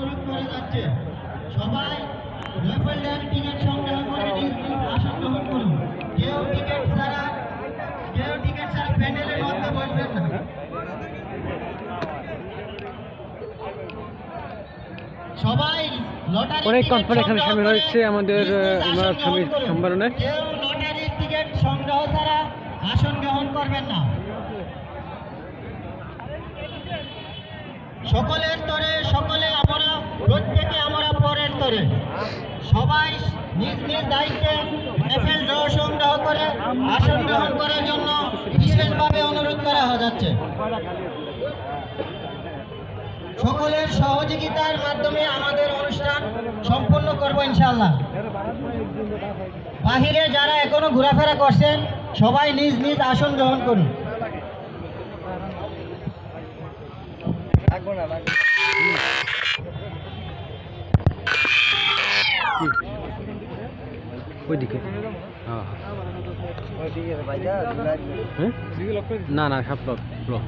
অনুরোধ করে যাচ্ছে সবাই রাফেল ড্যান টিকিট সংগ্রহ করে নিজ নিজ আসন গ্রহণ করুন। কেউ টিকিট ছাড়া প্যান্ডেলের মধ্যে বসবেন না। সবাই লটারি অনেকক্ষণ পর এখানে সামিল হয়েছে আমাদের ইমারত সমিতি সম্মেলনে। কেউ লটারির টিকিট সংগ্রহ ছাড়া আসন গ্রহণ করবেন না। সকলের তরে সকলে আমরা প্রত্যেকে আমরা পরের তরে সবাই নিজ নিজ দায়িত্বে রাফেল ড্র সংগ্রহ করে আসন গ্রহণ করার জন্য বিশেষভাবে অনুরোধ করা যাচ্ছে। সকলের সহযোগিতার মাধ্যমে আমাদের অনুষ্ঠান সম্পন্ন করব ইনশাআল্লাহ। বাহিরে যারা এখনো ঘোরাফেরা করছেন সবাই নিজ নিজ আসন গ্রহণ করুন। ওইদিকে না না সব ব্লক